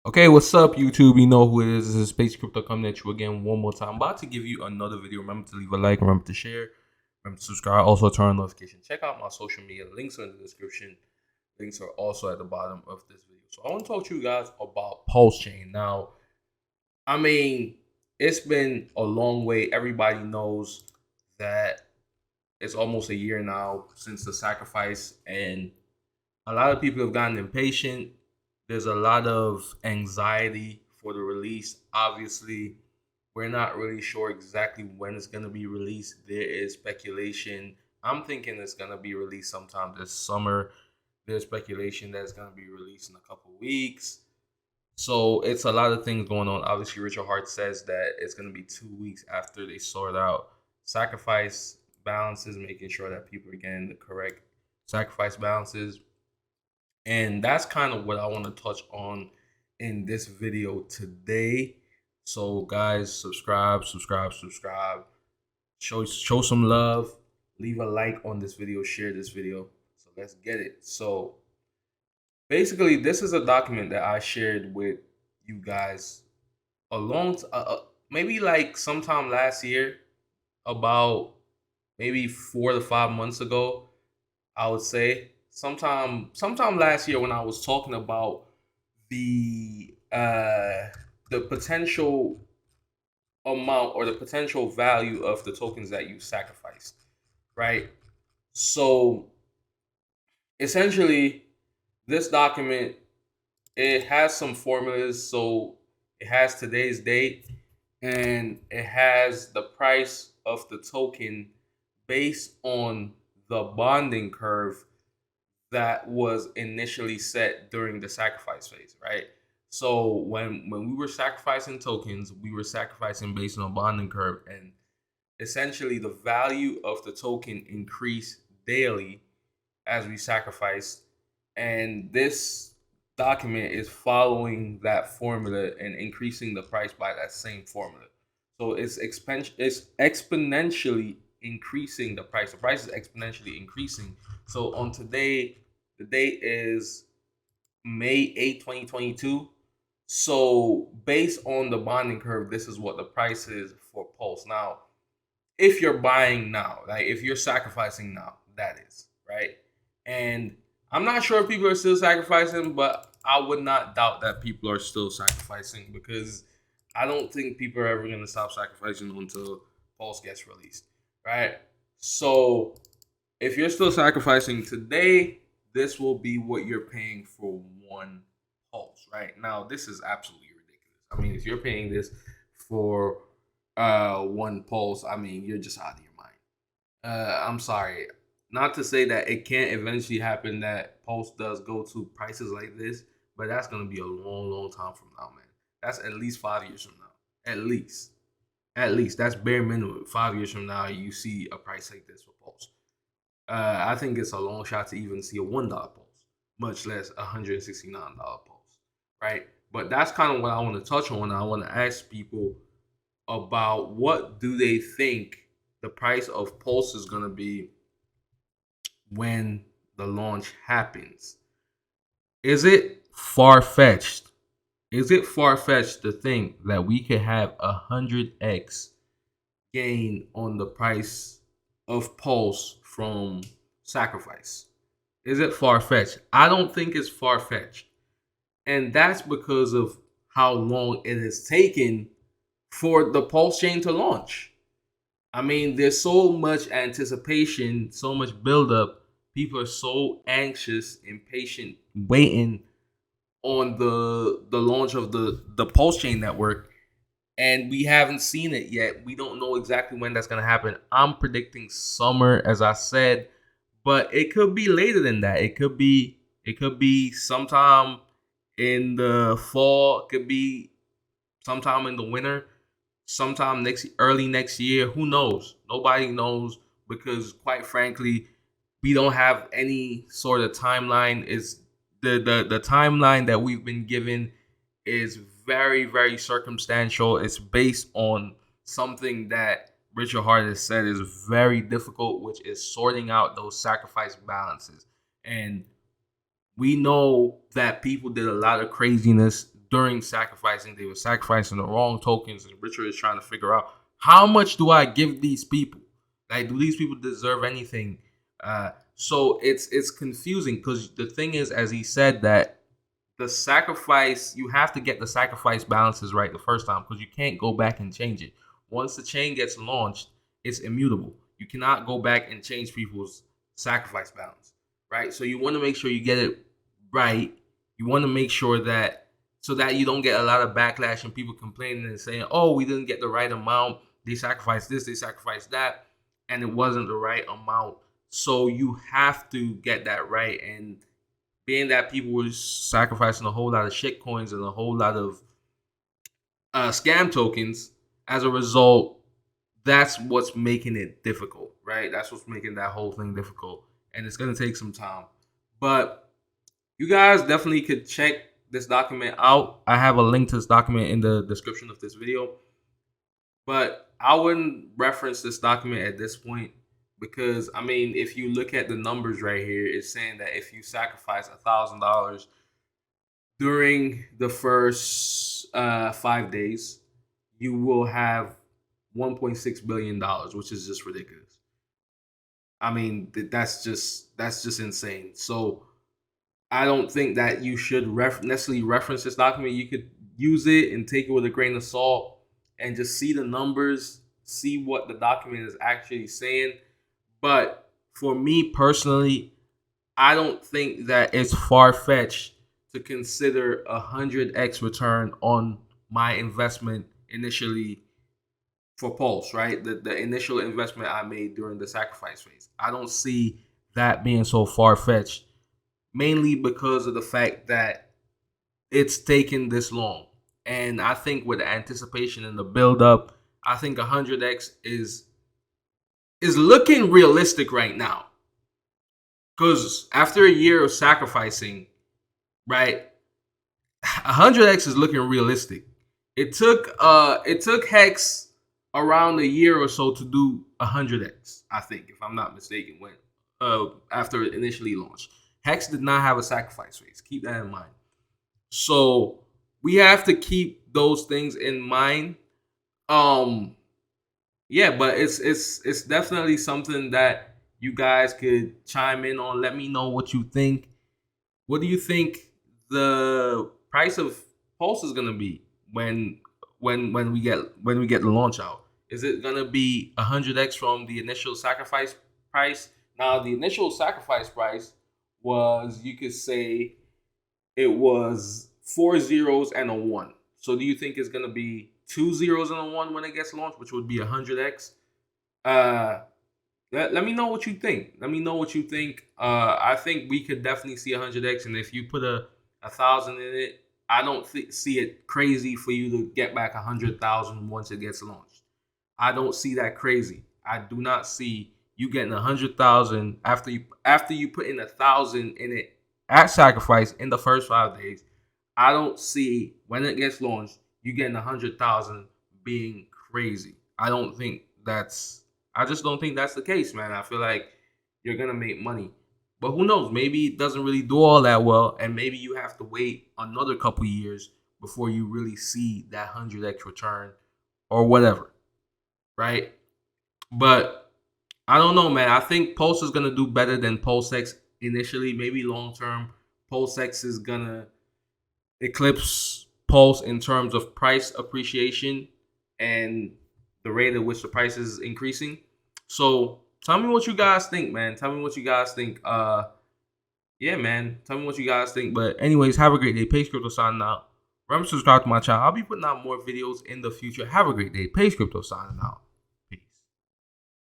Okay, what's up, YouTube? You know who it is. This is Space Crypto coming at you again one more time. I'm about to give you another video. Remember to leave a like, remember to share, remember to subscribe. Also, turn on notifications. Check out my social media. Links are in the description. Links are also at the bottom of this video. So, I want to talk to you guys about PulseChain. Now, I mean, it's been a long way. Everybody knows that it's almost a year now since the sacrifice, and a lot of people have gotten impatient. There's a lot of anxiety for the release. Obviously, we're not really sure exactly when it's going to be released. There is speculation. I'm thinking it's going to be released sometime this summer. There's speculation that it's going to be released in a couple weeks. So it's a lot of things going on. Obviously, Richard Hart says that it's going to be 2 weeks after they sort out sacrifice balances, making sure that people are getting the correct sacrifice balances. And that's kind of what I want to touch on in this video today. So guys, subscribe. Show some love. Leave a like on this video, share this video. So let's get it. So basically, this is a document that I shared with you guys a maybe like sometime last year, about maybe 4 to 5 months ago, I would say. Sometime last year, when I was talking about the potential amount or the potential value of the tokens that you sacrificed, right? So essentially, this document, it has some formulas. So it has today's date, and it has the price of the token based on the bonding curve that was initially set during the sacrifice phase, right? So when we were sacrificing tokens, we were sacrificing based on a bonding curve, and essentially the value of the token increased daily as we sacrificed. And this document is following that formula and increasing the price by that same formula. So it's exponentially increasing the price. The price is exponentially increasing. So on today, the date is May 8th, 2022. So based on the bonding curve, this is what the price is for Pulse. Now, if you're buying now, like if you're sacrificing now, that is, right? And I'm not sure if people are still sacrificing, but I would not doubt that people are still sacrificing, because I don't think people are ever going to stop sacrificing until Pulse gets released, right? So if you're still sacrificing today, this will be what you're paying for one Pulse, right? Now, this is absolutely ridiculous. I mean, if you're paying this for one Pulse, I mean, you're just out of your mind. I'm sorry. Not to say that it can't eventually happen that Pulse does go to prices like this, but that's gonna be a long time from now, man. That's at least 5 years from now. At least. At least. That's bare minimum. 5 years from now, you see a price like this for Pulse. I think it's a long shot to even see a $1 Pulse, much less a $169 Pulse, right? But that's kind of what I want to touch on. I want to ask people about what do they think the price of Pulse is going to be when the launch happens. Is it far-fetched? Is it far-fetched to think that we could have 100x gain on the price of Pulse from sacrifice? Is it far-fetched? I don't think it's far-fetched. And that's because of how long it has taken for the Pulse chain to launch. I mean, there's so much anticipation, so much buildup. People are so anxious, impatient, waiting on the launch of the Pulse chain network, and we haven't seen it yet. We don't know exactly when that's gonna happen. I'm predicting summer, as I said, but it could be later than that. It could be sometime in the fall. It could be sometime in the winter, sometime early next year. Who knows? Nobody knows, because quite frankly, we don't have any sort of timeline. Is the timeline that we've been given is very circumstantial. It's based on something that Richard Hart has said is very difficult, which is sorting out those sacrifice balances. And we know that people did a lot of craziness during sacrificing. They were sacrificing the wrong tokens, and Richard is trying to figure out, how much do I give these people? Like, do these people deserve anything? So it's confusing, because the thing is, as he said, that the sacrifice, you have to get the sacrifice balances right the first time, because you can't go back and change it. Once the chain gets launched, it's immutable. You cannot go back and change people's sacrifice balance, right? So you want to make sure you get it right. You want to make sure that, so that you don't get a lot of backlash and people complaining and saying, oh, we didn't get the right amount. They sacrificed this, they sacrificed that, and it wasn't the right amount. So you have to get that right. And being that people were sacrificing a whole lot of shit coins and a whole lot of scam tokens, as a result, that's what's making it difficult, right? That's what's making that whole thing difficult. And it's going to take some time. But you guys definitely could check this document out. I have a link to this document in the description of this video. But I wouldn't reference this document at this point, because, I mean, if you look at the numbers right here, it's saying that if you sacrifice $1,000 during the first 5 days, you will have $1.6 billion, which is just ridiculous. I mean, that's just insane. So I don't think that you should necessarily reference this document. You could use it and take it with a grain of salt and just see the numbers, see what the document is actually saying. But for me personally, I don't think that it's far-fetched to consider 100x return on my investment initially for Pulse, right? The initial investment I made during the sacrifice phase. I don't see that being so far-fetched, mainly because of the fact that it's taken this long. And I think with the anticipation and the build-up, I think 100x is looking realistic right now. Because after a year of sacrificing, right, 100x is looking realistic. It took Hex around a year or so to do 100x, I think, if I'm not mistaken, when after it initially launched. Hex did not have a sacrifice phase. Keep that in mind. So we have to keep those things in mind. Yeah, but it's definitely something that you guys could chime in on. Let me know what you think. What do you think the price of Pulse is gonna be when we get the launch out? Is it gonna be 100x from the initial sacrifice price? Now, the initial sacrifice price was, you could say, it was 4 zeros and a 1. So do you think it's gonna be 2 zeros and a 1 when it gets launched, which would be 100x? Let me know what you think. Let me know what you think. I think we could definitely see 100x, and if you put a 1,000 in it, I don't see it crazy for you to get back 100,000 once it gets launched. I don't see that crazy. I do not see you getting 100,000 after you put in 1,000 in it at sacrifice in the first 5 days. I don't see, when it gets launched, you getting 100,000 being crazy. I just don't think that's the case, man. I feel like you're gonna make money. But who knows? Maybe it doesn't really do all that well, and maybe you have to wait another couple years before you really see that 100x return or whatever, right? But I don't know, man. I think Pulse is going to do better than PulseX initially. Maybe long-term, PulseX is going to eclipse Pulse in terms of price appreciation and the rate at which the price is increasing. So tell me what you guys think, man. Tell me what you guys think. Yeah, man. Tell me what you guys think. But anyways, have a great day. Pace Crypto signing out. Remember to subscribe to my channel. I'll be putting out more videos in the future. Have a great day. Pace Crypto signing out.